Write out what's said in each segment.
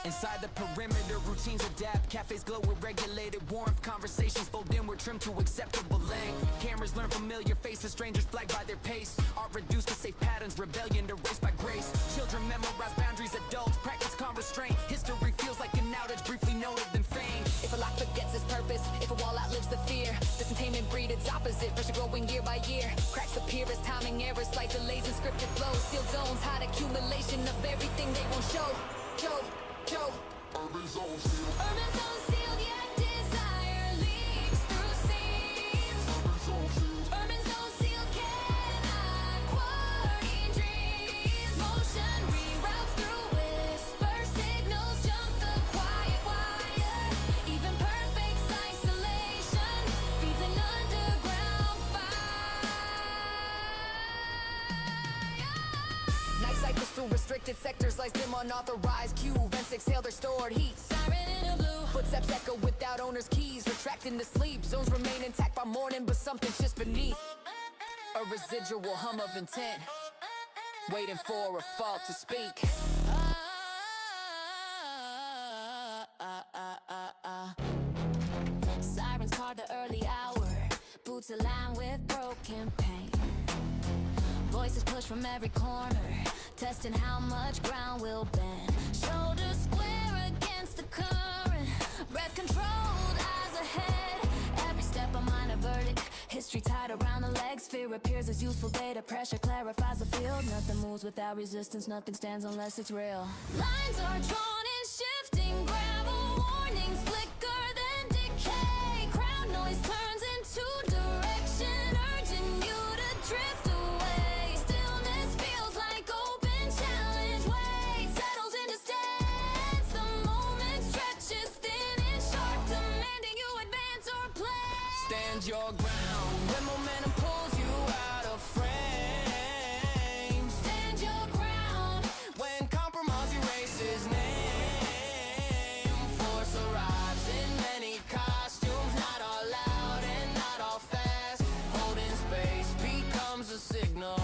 Inside the perimeter, routines adapt. Cafes glow with regulated warmth. Conversations fold inward, trimmed to acceptable length. Cameras learn familiar faces, strangers flagged by their pace. Art reduced to safe patterns, rebellion erased by grace. Children memorize boundaries, adults practice calm restraint. History feels like an outage, briefly noted then fame. If a lock forgets its purpose, if a wall outlives the fear, this containment breed its opposite, pressure growing year by year. Cracks appear as timing errors, slight delays and scripted flows. Sealed zones, hide accumulation of everything they won't show. Urban zone sealed. Urban zone sealed, yet desire leaks through seams. Urban zone sealed. Urban zone sealed, cannot quarantine dreams. Motion reroutes through whisper signals, jump the quiet wire. Even perfect isolation feeds an underground fire. Night cycles through restricted sectors, lights dim unauthorized. Cue vents exhale their stored heat. Siren in a blue. Footsteps echo without owner's keys, retracting to sleep. Zones remain intact by morning, but something's just beneath. A residual hum of intent, waiting for a fault to speak. Sirens card the early hour, boots aligned with broken paint. Voices push from every corner, testing how much ground will bend. Shoulders square against the current, breath controlled, eyes ahead. Every step a minor verdict, history tied around the legs. Fear appears as useful data, pressure clarifies the field. Nothing moves without resistance, nothing stands unless it's real. Lines are drawn in shifting gravel, warnings flicker then decay. Crowd noise turns into direction, urging you to drift away. Stillness feels like open challenge, weight settles into stance. The moment stretches thin and sharp, demanding you advance or play. Stand your ground when momentum pulls you out of frame. Stand your ground When compromise erases name. Force arrives in many costumes, not all loud and not all fast. Holding space becomes a signal,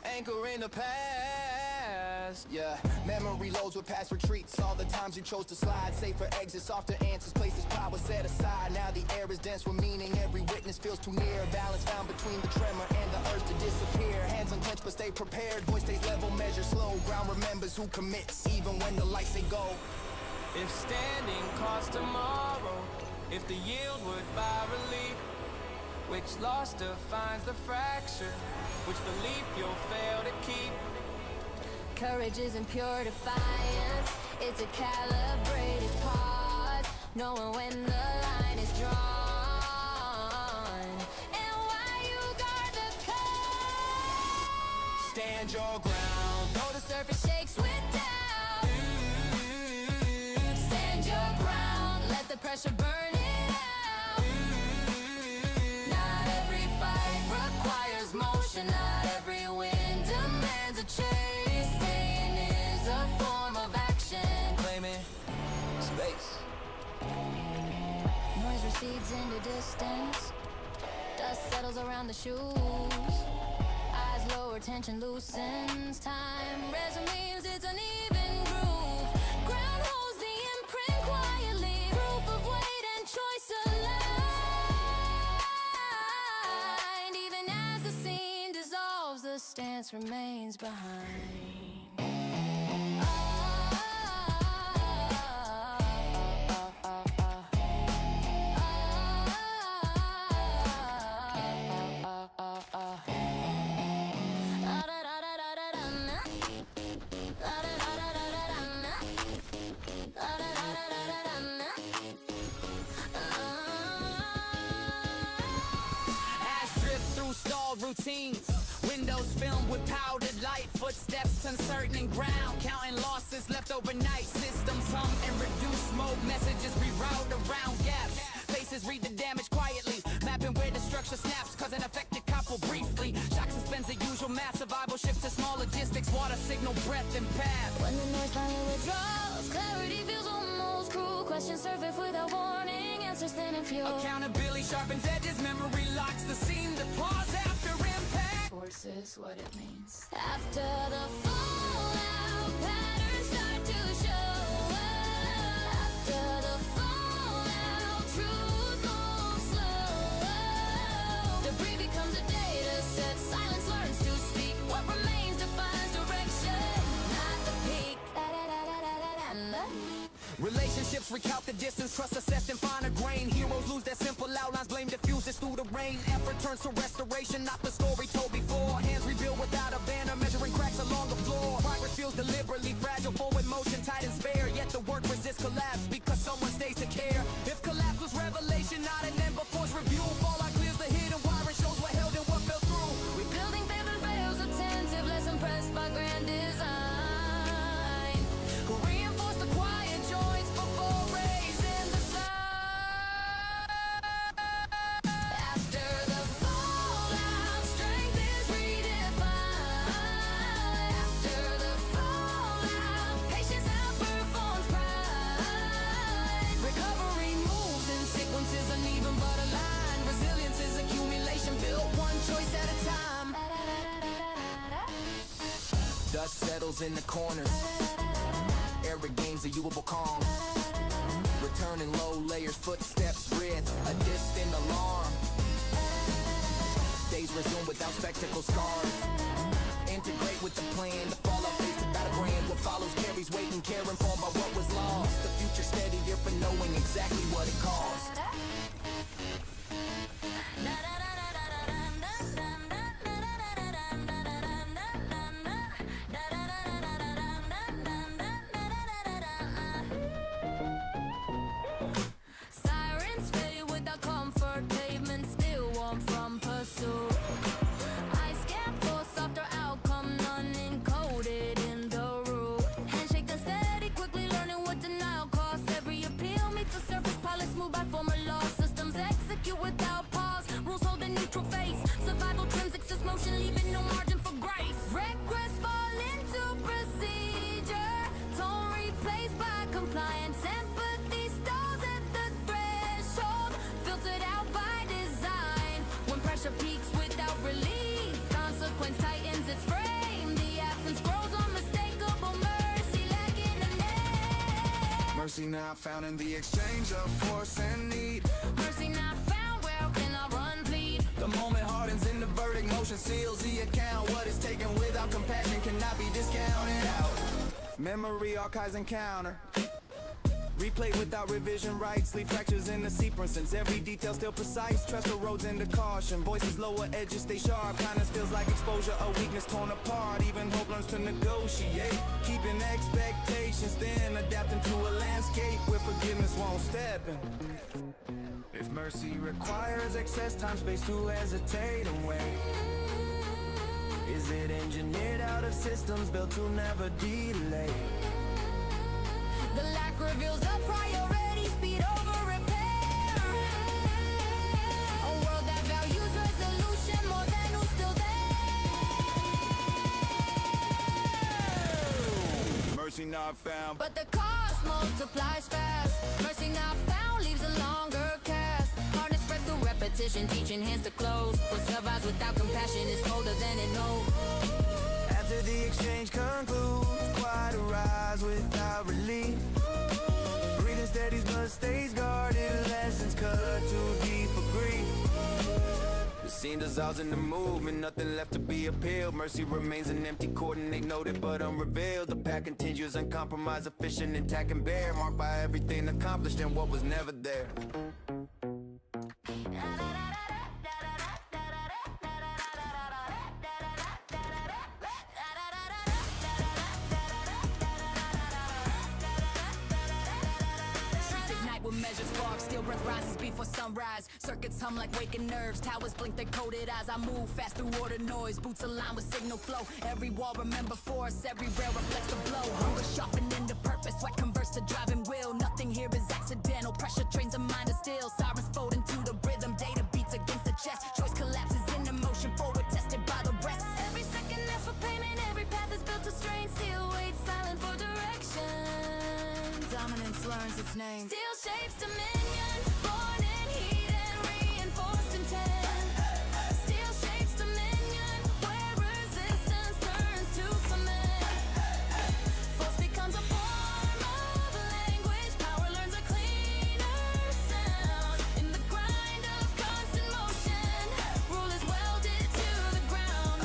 anchor in the past. Yeah, memory loads with past retreats. All the times you chose to slide, safer exits, softer answers, places power set aside. Now the air is dense with meaning, every witness feels too near. Balance found between the tremor and the urge to disappear. Hands unclenched but stay prepared, voice stays level, measure slow. Ground remembers who commits, even when the lights say go. If standing costs tomorrow, if the yield would buy relief, which loss defines the fracture, which belief you'll fail to keep. courage isn't pure defiance, it's a calibrated pause, knowing when the line is drawn and why you guard the cause. Stand your ground. Though the surface shakes with doubt, stand your ground, let the pressure burn it out. Not every fight requires motion, not every win demands a chase. Staying is a form of action, Claiming space. noise recedes into distance, dust settles around the shoes, eyes lower, tension loosens, time resumes its uneven groove. Ground holds the imprint quietly, proof of weight and choice aligned. Even as the scene dissolves, the stance remains behind. Routines, windows filmed with powdered light, footsteps uncertain and ground, counting losses left overnight. Systems hum and reduce mode, messages reroute around gaps. Faces read the damage quietly, mapping where the structure snaps, cause an affected couple briefly. Shock suspends the usual mass, survival shifts to small logistics, water signal breath and path. When the noise finally withdraws, clarity feels almost cruel. Questions surface without warning, answers thin and few. Accountability sharpens edges, memory locks the scene, the pause after impact. Force is what it means. After the fallout, patterns start to show up. recount the distance, trust assessed and finer grain. Heroes lose their simple outlines, blame diffuses through the rain. Effort turns to restoration, not the story told before. Hands rebuild without a banner, measuring cracks along the floor. Progress feels deliberately fragile, forward motion tight and spare. Yet the work resists collapse because someone stays to care. If collapse was revelation, not an end before its review. Fallout clears the hidden wiring, shows what held and what fell through. Rebuilding faith and fails, attentive, less impressed by grand design. Who reinforce the quiet joints before raising the sign. After the fallout, strength is redefined. After the fallout, patience outperforms pride. Recovery moves in sequences uneven but aligned. Resilience is accumulation, built one choice at a time. Dust settles in the corners. Air regains a usable calm. Returning low layers, footsteps breathe, a distant alarm. Days resume without spectacle scars. Integrate with the plan, the fallout fades to battle brand. What follows carries weight and care informed by what was lost. The future steadier for knowing exactly what it cost. Sirens fade without comfort, pavement still warm from pursuit. I scan for softer outcome, none encoded in the root. Handshake unsteady, quickly learning what denial costs. Every appeal meets a surface pilot, smooth by former law. Systems execute without pause, rules hold a neutral face. Survival trims excess motion, leaving no margin for grace. Regrets fall into procedure, tone replaced by compliance. Empathy stalls at the threshold, filtered out by design. When pressure peaks without relief, consequence tightens its frame. The absence grows unmistakable, mercy lacking a name. Mercy not found in the exchange of force and need. Mercy not found, where can I run, plead? The moment hardens in the verdict, motion seals the account. What is taken without compassion cannot be discounted out. Memory archives encounter. Replay without revision rights, leave fractures in the sequence. Since every detail still precise, trust erodes into caution. Voices lower, edges stay sharp. Kindness feels like exposure, a weakness torn apart. Even hope learns to negotiate, keeping expectations, then adapting to a landscape where forgiveness won't step in. If mercy requires excess time, space to hesitate and wait. Is it engineered out of systems built to never delay? The lack reveals a priority, speed over repair. A world that values resolution more than who's still there. Mercy not found. But the cost multiplies fast. Mercy not found leaves a longer cast. Hardness spreads through repetition, teaching hands to close. What survives without compassion is colder than it knows. After the exchange concludes, quiet arrives without relief. Breathing steadies but stays guarded, lessons cut too deep for grief. The scene dissolves in the movement, nothing left to be appealed. Mercy remains an empty coordinate noted but unrevealed. The path continues uncompromised, efficient, intact and bare, marked by everything accomplished and what was never there. With measured sparks, steel breath rises before sunrise. Circuits hum like waking nerves, towers blink their coded eyes. I move fast through order noise, boots align with signal flow. Every wall remember force, every rail reflects the blow. Hunger sharpening the purpose, sweat converts to driving will. Nothing here is accidental, pressure trains the mind to still. Sirens fold into the rhythm, data beats against the chest. Choice collapses in emotion, forward tested by the rest. Every second asks for payment, every path is built to strain. Still waits silent for direction. Dominance learns its name. Still shapes dominion, born in heat and reinforced intent. Still shapes dominion, where resistance turns to cement. Force becomes a form of language, power learns a cleaner sound. In the grind of constant motion, rule is welded to the ground.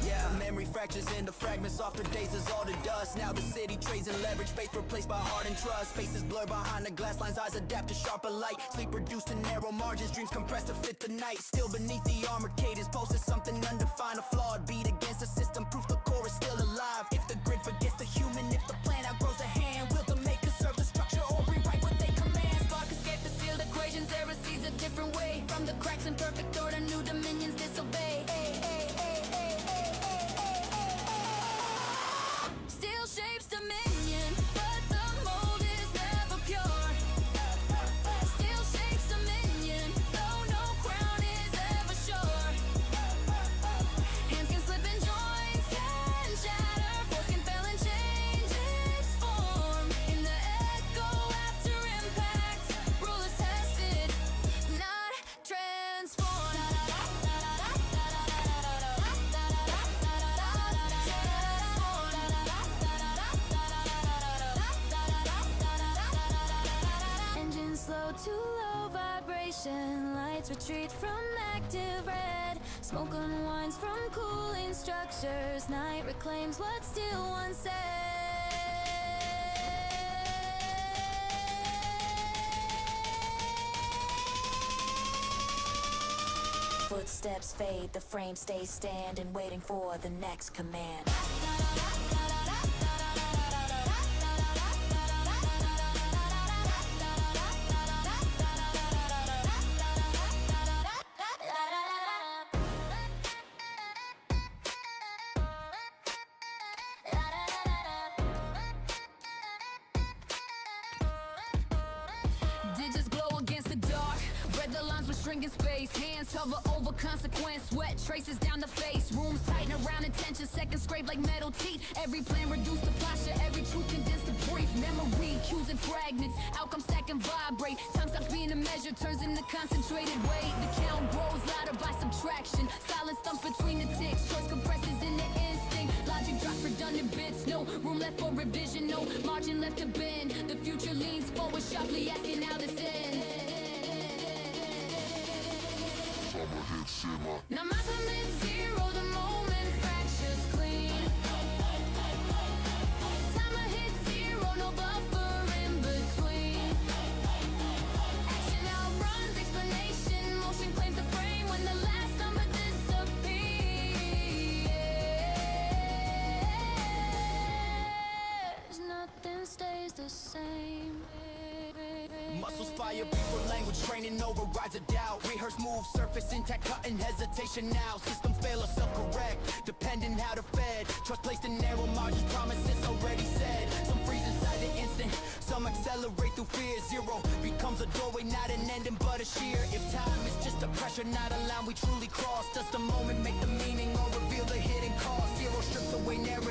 Yeah, memory fractures into the fragments, softer days is all the dust. Now the city trades in leverage, faith replaced by heart and trust. Faces blur behind the glass lines, eyes adapt to sharper light. Sleep reduced to narrow margins, dreams compressed to fit the night. Still beneath the armored cadence, pulses something undefined. A flawed beat against the system, proof the core is still alive. If the grid forgets the human, if the plan outgrows a hand, will the maker serve the structure or rewrite what they command? Spark escape the sealed equations, there recedes a different way. From the cracks in perfect order, new dominions disobey. Still shapes dominion, but the mold is never pure. Still shapes dominion, though no crown is ever sure. Hands can slip and joints can shatter, force can fail and change its form. In the echo after impact, rule is tested, not transformed. Engines slow to low vibration, lights retreat from active red. Smoke unwinds from cooling structures, night reclaims what still once said. Footsteps fade, the frame stays standing, waiting for the next command. Digits glow against the dark, red the lines with shrinking space. Hands hover over consequence, sweat traces down the face. Rooms tighten around intention, seconds scrape like metal teeth. Every plan reduced to posture, every truth condensed to brief. Memory, cues and fragments, outcomes stack and vibrate. Time stops being a measure, turns into concentrated weight. The count grows louder by subtraction. Silence thumps between the ticks, choice compresses in the instinct. Logic drops redundant bits, no room left for revision, no margin left to bend. The future leans forward sharply, asking how this ends. Now my time is zero, the moment fractures clean. Timer hits zero, no buffer in between. Action outruns explanation, motion claims the frame when the last number disappears. Nothing stays the same. Muscles fire before language training overrides a doubt. Rehearse moves, surface intact, cutting hesitation now. Systems fail or self-correct, depending how to fed. Trust placed in narrow margins, promises already said. Some freeze inside the instant, some accelerate through fear. Zero becomes a doorway, not an ending but a sheer. If time is just a pressure, not a line we truly cross, does the moment make the meaning or reveal the hidden cause? Zero strips away narrative.